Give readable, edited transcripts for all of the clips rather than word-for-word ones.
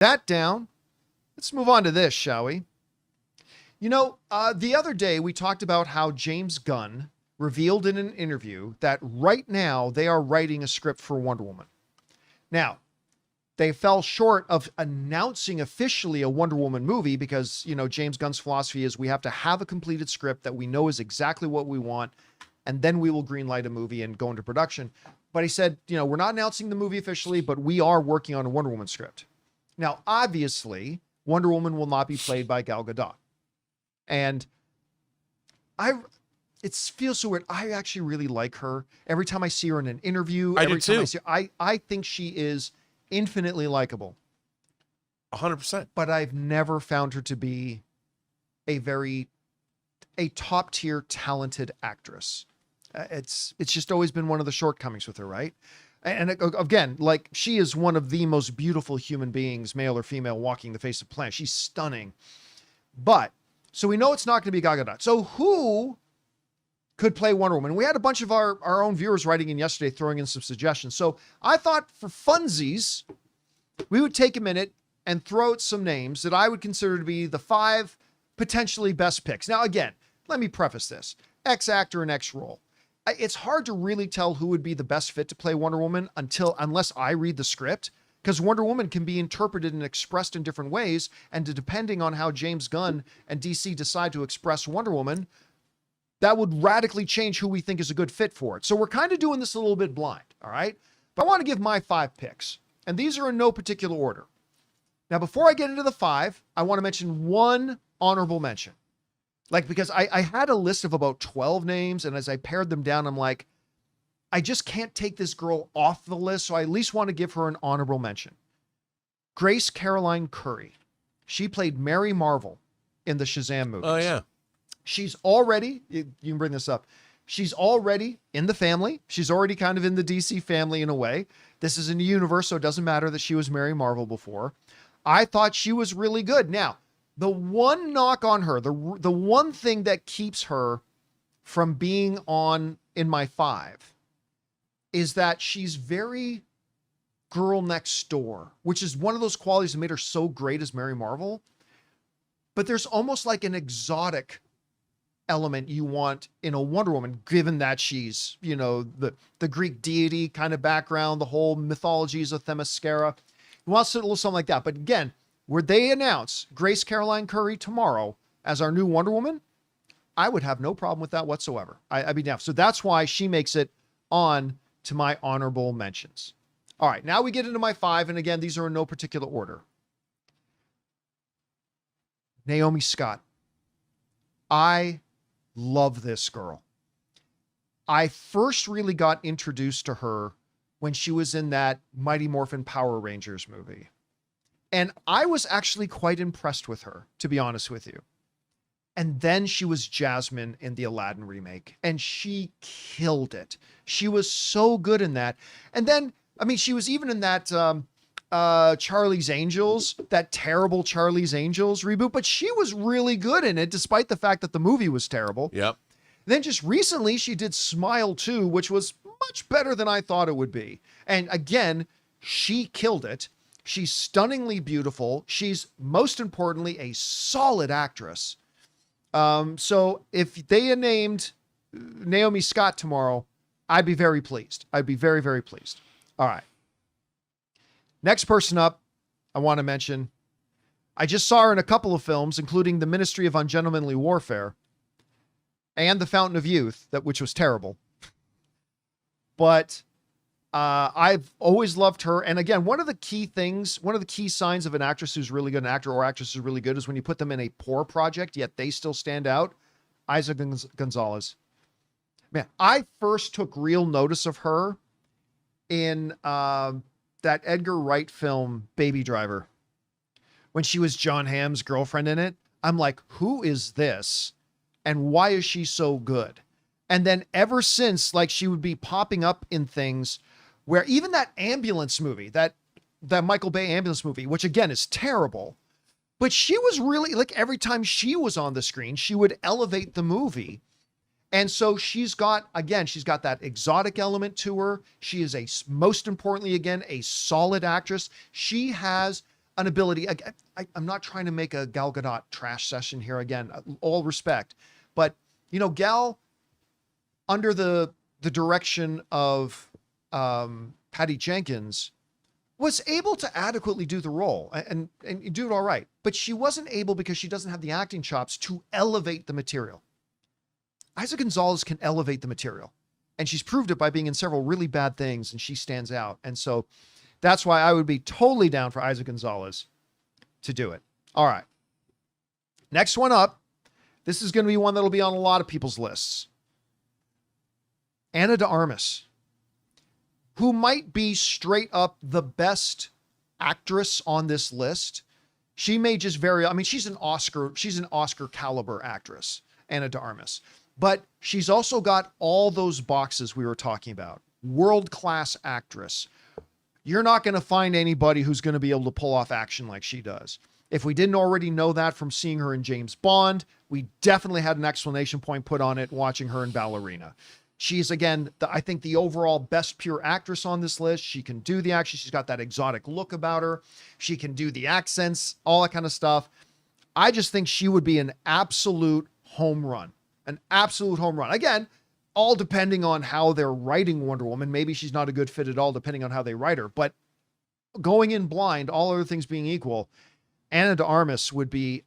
That down. Let's move on to this, shall we? The other day we talked about how James Gunn revealed in an interview that right now they are writing a script for Wonder Woman. Now, they fell short of announcing officially a Wonder Woman movie because, James Gunn's philosophy is we have to have a completed script that we know is exactly what we want, and then we will greenlight a movie and go into production. But he said, we're not announcing the movie officially, but we are working on a Wonder Woman script. Now, obviously, Wonder Woman will not be played by Gal Gadot. And it feels so weird. I actually really like her. Every time I see her in an interview, I think she is infinitely likable. 100%. But I've never found her to be a top tier talented actress. It's just always been one of the shortcomings with her, right? And again, like, she is one of the most beautiful human beings, male or female, walking the face of the planet. She's stunning. But so we know it's not going to be Gal Gadot. So who could play Wonder Woman? We had a bunch of our own viewers writing in yesterday, throwing in some suggestions. So I thought for funsies, we would take a minute and throw out some names that I would consider to be the 5 potentially best picks. Now, again, let me preface this. X actor and X role. It's hard to really tell who would be the best fit to play Wonder Woman unless I read the script, because Wonder Woman can be interpreted and expressed in different ways. And depending on how James Gunn and DC decide to express Wonder Woman, that would radically change who we think is a good fit for it. So we're kind of doing this a little bit blind. All right. But I want to give my 5 picks, and these are in no particular order. Now, before I get into the 5, I want to mention one honorable mention. Because I had a list of about 12 names, and as I pared them down, I'm like, I just can't take this girl off the list, so I at least want to give her an honorable mention. Grace Caroline Curry. She played Mary Marvel in the Shazam movies. Oh, yeah. She's already, you can bring this up, she's already in the family. She's already kind of in the DC family in a way. This is in the universe, so it doesn't matter that she was Mary Marvel before. I thought she was really good. Now, the one knock on her, the one thing that keeps her from being in my 5 is that she's very girl next door, which is one of those qualities that made her so great as Mary Marvel. But there's almost like an exotic element you want in a Wonder Woman, given that she's, the Greek deity kind of background, the whole mythologies of Themyscira. You want a little something like that. But again, where they announce Grace Caroline Curry tomorrow as our new Wonder Woman, I would have no problem with that whatsoever. I'd be down. So that's why she makes it on to my honorable mentions. All right, now we get into my 5. And again, these are in no particular order. Naomi Scott. I love this girl. I first really got introduced to her when she was in that Mighty Morphin Power Rangers movie. And I was actually quite impressed with her, to be honest with you. And then she was Jasmine in the Aladdin remake, and she killed it. She was so good in that. And then, she was even in that Charlie's Angels, that terrible Charlie's Angels reboot, but she was really good in it, despite the fact that the movie was terrible. Yep. Then just recently, she did Smile 2, which was much better than I thought it would be. And again, she killed it. She's stunningly beautiful. She's, most importantly, a solid actress. So if they named Naomi Scott tomorrow, I'd be very pleased. I'd be very, very pleased. All right. Next person up, I want to mention, I just saw her in a couple of films, including The Ministry of Ungentlemanly Warfare and The Fountain of Youth, which was terrible. But I've always loved her. And again, one of the key signs of an actress who's really good, an actor or actress who's really good, is when you put them in a poor project, yet they still stand out. Isa Gonzalez. Man, I first took real notice of her in that Edgar Wright film, Baby Driver, when she was John Hamm's girlfriend in it. I'm like, who is this? And why is she so good? And then ever since, she would be popping up in things where even that ambulance movie, that Michael Bay ambulance movie, which again is terrible, but she was really, every time she was on the screen, she would elevate the movie. And so she's got that exotic element to her. She is most importantly, again, a solid actress. She has an ability. I'm not trying to make a Gal Gadot trash session here again, all respect, but Gal, under the direction of Patty Jenkins, was able to adequately do the role and do it all right. But she wasn't able because she doesn't have the acting chops to elevate the material. Eiza Gonzalez can elevate the material, and she's proved it by being in several really bad things, and she stands out. And so that's why I would be totally down for Eiza Gonzalez to do it. All right. Next one up. This is going to be one that'll be on a lot of people's lists. Ana de Armas, who might be straight up the best actress on this list. She may just vary. I mean, she's an Oscar caliber actress, Ana de Armas, but she's also got all those boxes we were talking about. World-class actress. You're not going to find anybody who's going to be able to pull off action like she does. If we didn't already know that from seeing her in James Bond, we definitely had an exclamation point put on it watching her in Ballerina. She's, again, I think the overall best pure actress on this list. She can do the action. She's got that exotic look about her. She can do the accents, all that kind of stuff. I just think she would be an absolute home run. An absolute home run. Again, all depending on how they're writing Wonder Woman. Maybe she's not a good fit at all, depending on how they write her. But going in blind, all other things being equal, Ana de Armas would be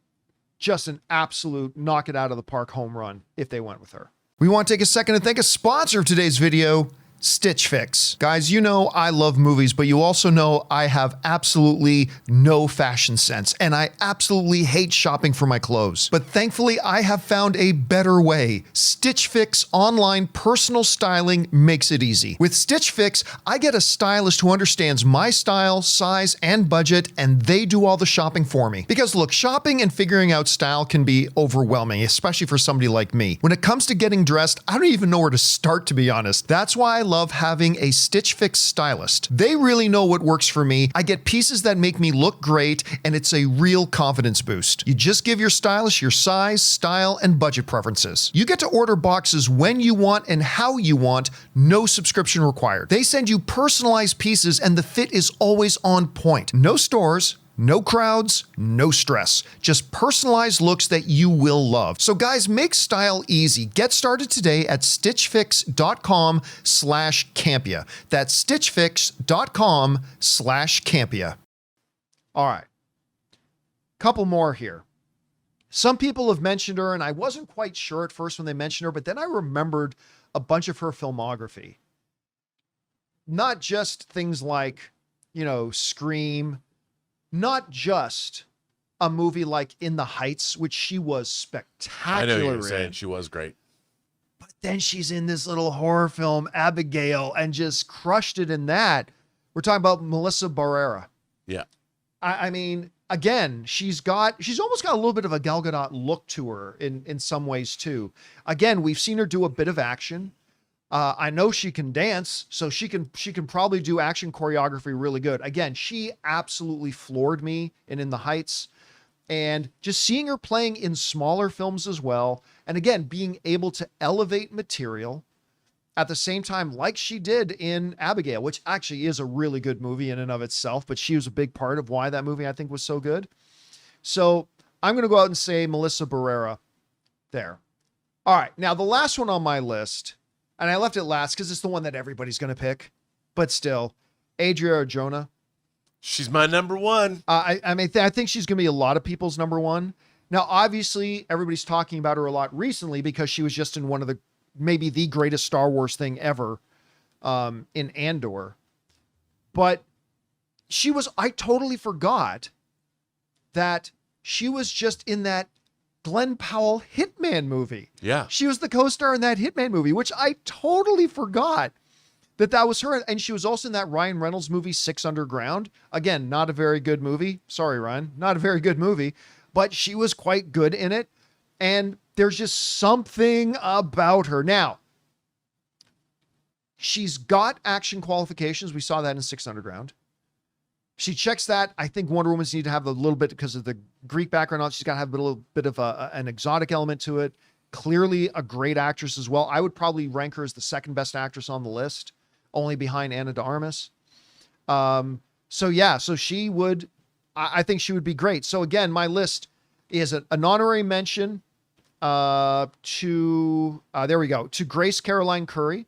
just an absolute knock it out of the park home run if they went with her. We want to take a second to thank a sponsor of today's video, Stitch Fix. Guys, you know I love movies, but you also know I have absolutely no fashion sense, and I absolutely hate shopping for my clothes. But thankfully, I have found a better way. Stitch Fix online personal styling makes it easy. With Stitch Fix, I get a stylist who understands my style, size, and budget, and they do all the shopping for me. Because look, shopping and figuring out style can be overwhelming, especially for somebody like me. When it comes to getting dressed, I don't even know where to start, to be honest. That's why I love having a Stitch Fix stylist. They really know what works for me. I get pieces that make me look great, and it's a real confidence boost. You just give your stylist your size, style, and budget preferences. You get to order boxes when you want and how you want, no subscription required. They send you personalized pieces, and the fit is always on point. No stores, no crowds, no stress. Just personalized looks that you will love. So guys, make style easy. Get started today at stitchfix.com/Campea. That's stitchfix.com/Campea. All right. Couple more here. Some people have mentioned her, and I wasn't quite sure at first when they mentioned her, but then I remembered a bunch of her filmography. Not just things like, Scream, not just a movie like In the Heights, which she was spectacular I know you were in. saying she was great. But then she's in this little horror film, Abigail, and just crushed it in that. We're talking about Melissa Barrera. Yeah. I mean, again, she's almost got a little bit of a Gal Gadot look to her in some ways too. Again, we've seen her do a bit of action. I know she can dance, so she can probably do action choreography really good. Again, she absolutely floored me in The Heights, and just seeing her playing in smaller films as well. And again, being able to elevate material at the same time, like she did in Abigail, which actually is a really good movie in and of itself, but she was a big part of why that movie I think was so good. So I'm going to go out and say Melissa Barrera there. All right. Now the last one on my list, and I left it last because it's the one that everybody's going to pick, but still, Adria Arjona. She's my number one. I think she's going to be a lot of people's number one. Now, obviously, everybody's talking about her a lot recently because she was just in one of maybe the greatest Star Wars thing ever, in Andor. But I totally forgot that she was just in that Glenn Powell Hitman movie. Yeah. She was the co-star in that Hitman movie, which I totally forgot that was her. And she was also in that Ryan Reynolds movie, Six Underground. Again, not a very good movie. Sorry, Ryan. Not a very good movie, but she was quite good in it. And there's just something about her. Now, she's got action qualifications. We saw that in Six Underground. She checks that. I think Wonder Woman's need to have a little bit, because of the Greek background, she's got to have a little bit of an exotic element to it. Clearly a great actress as well. I would probably rank her as the second best actress on the list, only behind Ana de Armas. So she would I think she would be great. So again, my list is an honorary mention to there we go, to Grace Caroline Curry.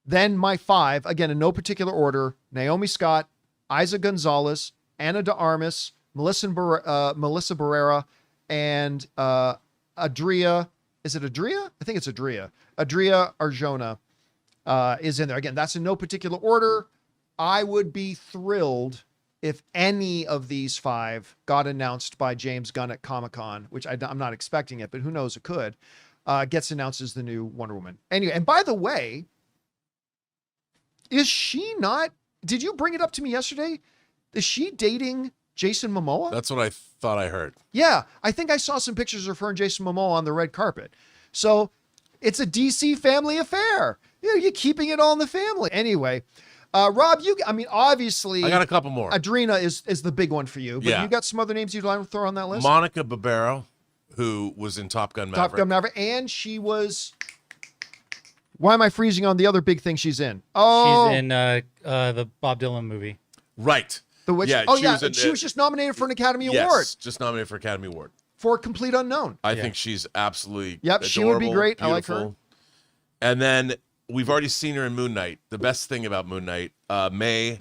Then my 5, again in no particular order: Naomi Scott, Isa Gonzalez, Ana de Armas, Melissa Barrera, and Adria. Is it Adria? I think it's Adria. Adria Arjona is in there. Again, that's in no particular order. I would be thrilled if any of these 5 got announced by James Gunn at Comic-Con, which I'm not expecting it, but who knows, it could, gets announced as the new Wonder Woman. Anyway, and by the way, is she not, did you bring it up to me yesterday? Is she dating Jason Momoa? That's what I thought I heard. Yeah, I think I saw some pictures of her and Jason Momoa on the red carpet. So it's a DC family affair. You're keeping it all in the family. Anyway, Rob, obviously, I got a couple more. Adrena is the big one for you, but Yeah. you got some other names you'd like to throw on that list? Monica Barbera, who was in Top Gun Maverick. Top Gun Maverick, and she was. Why am I freezing on the other big thing she's in? Oh, She's in the Bob Dylan movie. Right. The Witch. Yeah, she was just nominated for an Academy Award Yes, just nominated for Academy Award. for Complete Unknown. I think she's absolutely Yep, she would be adorable, great. I like her. beautiful. And then we've already seen her in Moon Knight. The best thing about Moon Knight, May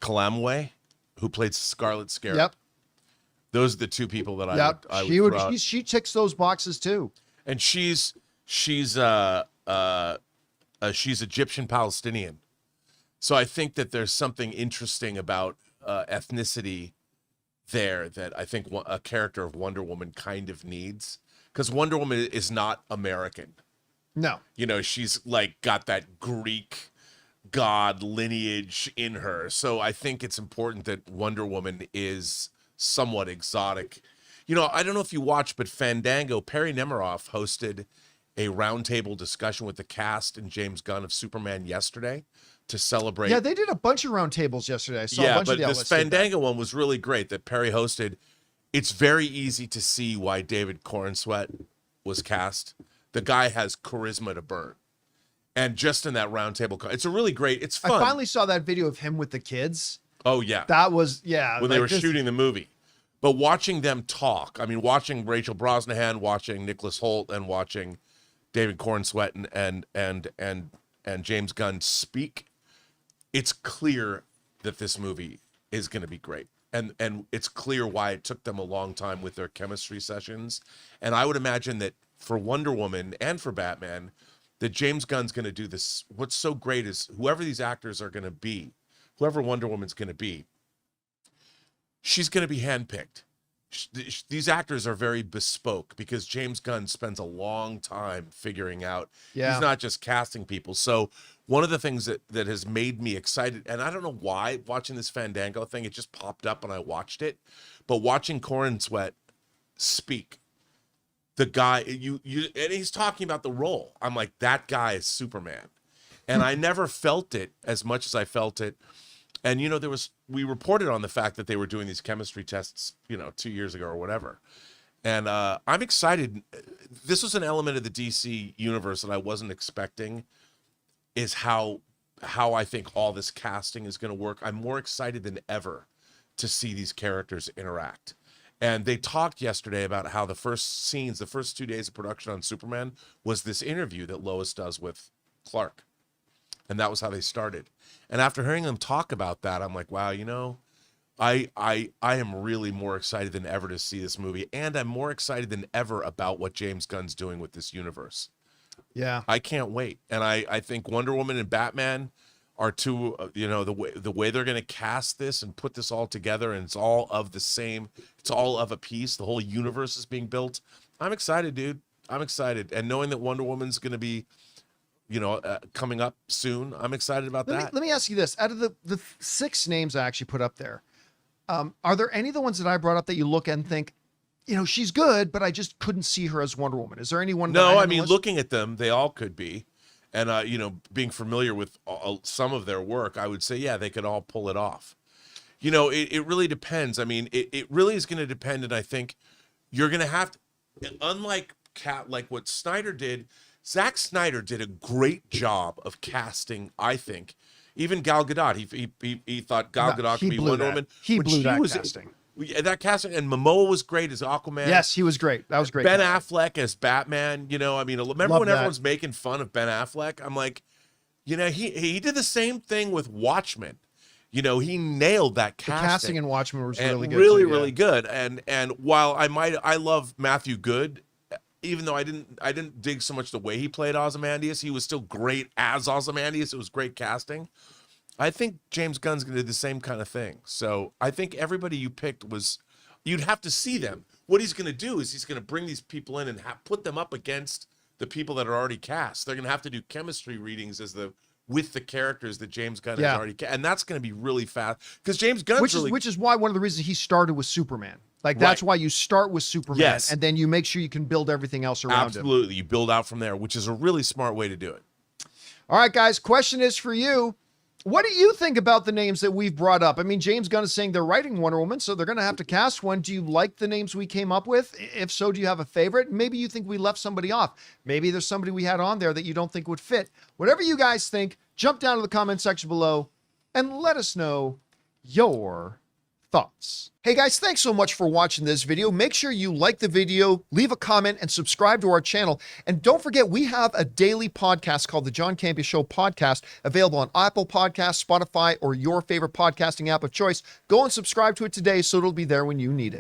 Kalamwe, who played Scarlet Scarab. Yep. Those are the 2 people that Yep. I would throw out. She ticks those boxes too. And she's Egyptian Palestinian. So I think that there's something interesting about ethnicity there that I think a character of Wonder Woman kind of needs, because Wonder Woman is not American. No. She's like got that Greek god lineage in her. So I think it's important that Wonder Woman is somewhat exotic. I don't know if you watched, but Fandango, Perry Nemiroff hosted a roundtable discussion with the cast and James Gunn of Superman yesterday to celebrate. Yeah, they did a bunch of roundtables yesterday. I saw a bunch but of the this outlets did that. Fandango one was really great that Perry hosted. It's very easy to see why David Corenswet was cast. The guy has charisma to burn. And just in that roundtable, it's a really great, it's fun. I finally saw that video of him with the kids. Oh, yeah. That was, yeah. When they were shooting the movie. But watching them talk, watching Rachel Brosnahan, watching Nicholas Hoult, and watching David Corenswet and James Gunn speak, it's clear that this movie is going to be great. And it's clear why it took them a long time with their chemistry sessions. And I would imagine that for Wonder Woman and for Batman, that James Gunn's going to do this. What's so great is whoever these actors are going to be, whoever Wonder Woman's going to be, she's going to be handpicked. These actors are very bespoke because James Gunn spends a long time figuring out. Yeah. He's not just casting people. So one of the things that has made me excited, and I don't know why, watching this Fandango thing, it just popped up and I watched it, but watching Corenswet speak, the guy, and he's talking about the role. I'm like, that guy is Superman. And I never felt it as much as I felt it. And, we reported on the fact that they were doing these chemistry tests, 2 years ago or whatever. And I'm excited. This was an element of the DC universe that I wasn't expecting, is how I think all this casting is going to work. I'm more excited than ever to see these characters interact. And they talked yesterday about how the first 2 days of production on Superman was this interview that Lois does with Clark. And that was how they started. And after hearing them talk about that, I'm like, wow, I am really more excited than ever to see this movie. And I'm more excited than ever about what James Gunn's doing with this universe. Yeah. I can't wait. And I think Wonder Woman and Batman are two, the way they're going to cast this and put this all together, and it's all of the same, it's all of a piece. The whole universe is being built. I'm excited, dude. I'm excited. And knowing that Wonder Woman's going to be, coming up soon, I'm excited about that. Let me ask you this. Out of the 6 names I actually put up there, are there any of the ones that I brought up that you look and think, she's good, but I just couldn't see her as Wonder Woman? Is there anyone? No, looking at them, they all could be. And, being familiar with some of their work, I would say, yeah, they could all pull it off. It really depends. It really is going to depend. And I think you're going to have to, unlike like what Snyder did, Zack Snyder did a great job of casting, I think, Even Gal Gadot, he thought Gal No, Gadot he could be blew Wonder that. Woman. He when blew she that was- casting. That casting, and Momoa was great as Aquaman. Yes, he was great. That was great. Ben casting. Affleck as Batman. You know, I mean, remember Love when that. everyone's making fun of Ben Affleck? I'm like, you know, he did the same thing with Watchmen. You know, he nailed that The casting. casting in Watchmen was And really good. really, too, yeah. really good. And while I love Matthew Good, even though I didn't dig so much the way he played Ozymandias, he was still great as Ozymandias. It was great casting. I think James Gunn's gonna do the same kind of thing. So I think everybody you picked you'd have to see them. What he's gonna do is he's gonna bring these people in and put them up against the people that are already cast. They're gonna have to do chemistry readings with the characters that James Gunn has already cast, and that's gonna be really fast because James Gunn's which is why one of the reasons he started with Superman. Like that's Right. why you start with Superman, Yes. and then you make sure you can build everything else around him. absolutely you build out from there, which is a really smart way to do it. All right, guys. Question is for you. What do you think about the names that we've brought up? I mean, James Gunn is saying they're writing Wonder Woman, so they're going to have to cast one. Do you like the names we came up with? If so, do you have a favorite? Maybe you think we left somebody off. Maybe there's somebody we had on there that you don't think would fit. Whatever you guys think, jump down to the comment section below and let us know your thoughts. Hey guys, thanks so much for watching this video. Make sure you like the video, leave a comment, and subscribe to our channel. And don't forget, we have a daily podcast called the John Campea Show podcast, available on Apple Podcasts, Spotify, or your favorite podcasting app of choice. Go and subscribe to it today so it'll be there when you need it.